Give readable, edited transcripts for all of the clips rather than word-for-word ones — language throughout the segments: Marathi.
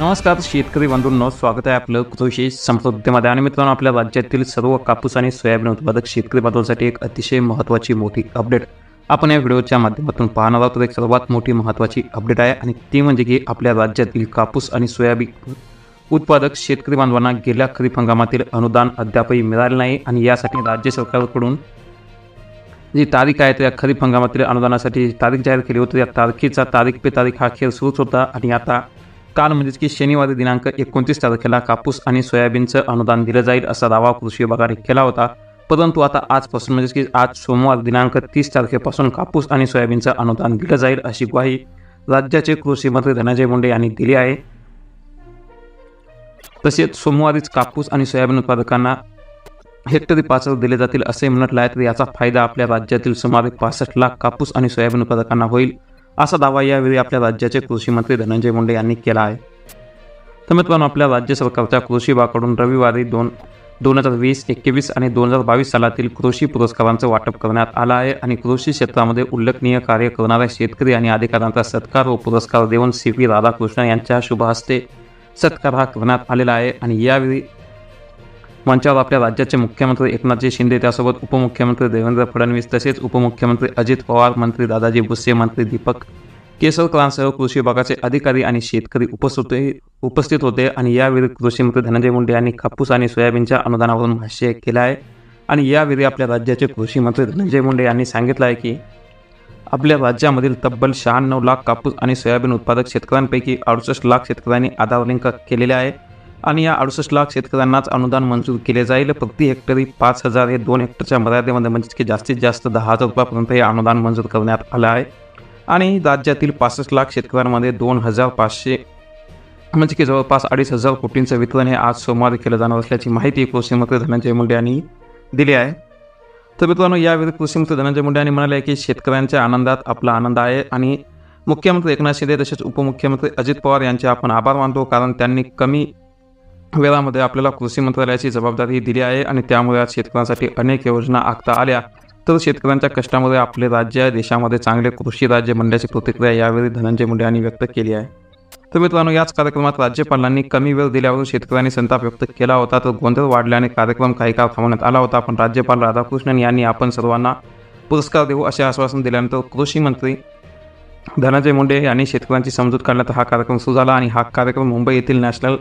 नमस्कार शेतकरी बंधूंनो, स्वागत आहे आपलं कृषी समृद्धीमध्ये. आणि मित्रांनो, आपल्या राज्यातील सर्व कापूस आणि सोयाबीन उत्पादक शेतकरी बांधवांसाठी एक अतिशय महत्त्वाची मोठी अपडेट आपण या व्हिडिओच्या माध्यमातून पाहणार आहोत. एक सर्वात मोठी महत्त्वाची अपडेट आहे आणि ती म्हणजे की आपल्या राज्यातील कापूस आणि सोयाबीन उत्पादक शेतकरी बांधवांना गेल्या खरीप हंगामातील अनुदान अद्यापही मिळाले नाही. आणि यासाठी राज्य सरकारकडून जी तारीख आहे त्या खरीप हंगामातील अनुदानासाठी तारीख जाहीर केली होती. या तारखेचा तारीख पे तारीख हा खेळ सुरूच होता आणि आता काल म्हणजेच की शनिवारी दिनांक 29 तारखेला कापूस आणि सोयाबीनचं अनुदान दिलं जाईल असा दावा कृषी विभागाने केला होता. परंतु आता आजपासून म्हणजेच की आज सोमवार दिनांक 30 तारखेपासून कापूस आणि सोयाबीनचं अनुदान दिलं जाईल अशी ग्वाही राज्याचे कृषी मंत्री धनंजय मुंडे यांनी दिली आहे. तसेच सोमवारीच कापूस आणि सोयाबीन उत्पादकांना हेक्टरी 5 दिले जातील असे म्हटलं आहे. तर याचा फायदा आपल्या राज्यातील सुमारे 65 लाख कापूस आणि सोयाबीन उत्पादकांना होईल असा दावा यावेळी आपल्या राज्याचे कृषी मंत्री धनंजय मुंडे यांनी केला आहे. तर मित्रांनो, आपल्या राज्य सरकारच्या कृषी विभागाकडून रविवारी 2020, 2021 आणि 2022 सालातील कृषी पुरस्कारांचं वाटप करण्यात आलं आहे. आणि कृषी क्षेत्रामध्ये उल्लेखनीय कार्य करणाऱ्या शेतकरी आणि अधिकाऱ्यांचा सत्कार व पुरस्कार देऊन CP राधाकृष्ण यांच्या शुभ हस्ते सत्कार हा करण्यात आलेला आहे. आणि यावेळी मंचावर आपल्या राज्याचे मुख्यमंत्री एकनाथजी शिंदे, त्यासोबत उपमुख्यमंत्री देवेंद्र फडणवीस, तसेच उपमुख्यमंत्री अजित पवार, मंत्री दादाजी भुसे, मंत्री दीपक केसरकरांसह कृषी विभागाचे अधिकारी आणि शेतकरी उपस्थित होते. आणि यावेळी कृषी मंत्री धनंजय मुंडे यांनी कापूस आणि सोयाबीनच्या अनुदानावरून भाष्य केलं आहे. आणि यावेळी आपल्या राज्याचे कृषी मंत्री धनंजय मुंडे यांनी सांगितलं आहे की आपल्या राज्यामधील तब्बल 96 लाख कापूस आणि सोयाबीन उत्पादक शेतकऱ्यांपैकी 68 लाख शेतकऱ्यांनी आधार लिंक केलेले आहे. आणि या 68 लाख शेतकऱ्यांनाच अनुदान मंजूर केले जाईल. प्रति हेक्टरी 5,000 हे 2 हेक्टरच्या मर्यादेमध्ये म्हणजेच की जास्तीत जास्त 10,000 रुपयापर्यंत हे अनुदान मंजूर करण्यात आलं आहे. आणि राज्यातील 65 लाख शेतकऱ्यांमध्ये 2,500 म्हणजे की जवळपास 2,500 कोटींचं वितरण हे आज सोमवारी केलं जाणार असल्याची माहिती कृषी मंत्री धनंजय मुंडे यांनी दिली आहे. तर मित्रांनो, यावेळी कृषी मंत्री धनंजय मुंडे यांनी म्हणाले की शेतकऱ्यांच्या आनंदात आपला आनंद आहे. आणि मुख्यमंत्री एकनाथ शिंदे तसेच उपमुख्यमंत्री अजित पवार यांचे आपण आभार मानतो, कारण त्यांनी कमी वेळामध्ये आपल्याला कृषी मंत्रालयाची जबाबदारी दिली आहे. आणि त्यामुळे आज शेतकऱ्यांसाठी अनेक योजना आखता आल्या. तर शेतकऱ्यांच्या कष्टामुळे आपले राज्य देशामध्ये चांगले कृषी राज्य बनण्याची प्रतिक्रिया यावेळी धनंजय मुंडे यांनी व्यक्त केली आहे. तर मित्रांनो, याच कार्यक्रमात राज्यपालांनी कमी वेळ दिल्यावरून शेतकऱ्यांनी संताप व्यक्त केला होता. तर गोंधळ वाढल्याने कार्यक्रम काही काळ थांबवण्यात आला होता. पण राज्यपाल राधाकृष्णन यांनी आपण सर्वांना पुरस्कार देऊ असे आश्वासन दिल्यानंतर कृषी मंत्री धनंजय मुंडे यांनी शेतकऱ्यांची समजूत काढल्यानंतर हा कार्यक्रम सुरू झाला. आणि हा कार्यक्रम मुंबई येथील national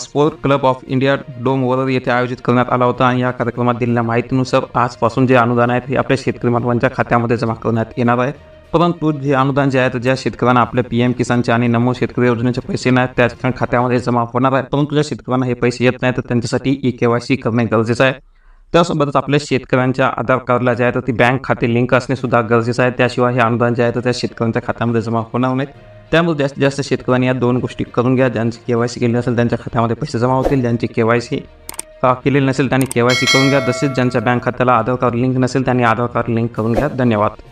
sport club of India dome over येथे आयोजित करण्यात आला होता. आणि या कार्यक्रमात दिलेल्या माहितीनुसार आजपासून जे अनुदान आहे हे आपल्या शेतकरी बांधवांच्या खात्यामध्ये जमा करण्यात येणार आहे. परंतु जे अनुदान जे आहे तर ज्या शेतकऱ्यांना आपल्या PM किसानचे आणि नमो शेतकरी योजनेचे पैसे नाहीत त्या खात्यामध्ये जमा होणार आहे. परंतु ज्या शेतकऱ्यांना हे पैसे येत नाही तर त्यांच्यासाठी KYC करणे गरजेचं आहे. त्यासोबतच आपल्या शेतकऱ्यांच्या आधार कार्डला जे आहे तर ती बँक खाते लिंक असणे सुद्धा गरजेचं आहे. त्याशिवाय हे अनुदान जे आहे तर त्या शेतकऱ्यांच्या खात्यामध्ये जमा होणार नाहीत. त्यामुळे जास्तीत जास्त शेतकऱ्यांनी या 2 गोष्टी करून घ्या. ज्यांची KYC केली नसेल त्यांच्या खात्यामध्ये पैसे जमा होतील. ज्यांची KYC केलेली नसेल त्यांनी KYC करून घ्या. तसेच ज्यांच्या बँक खात्याला आधार कार्ड लिंक नसेल त्यांनी आधार कार्ड लिंक करून घ्या. धन्यवाद.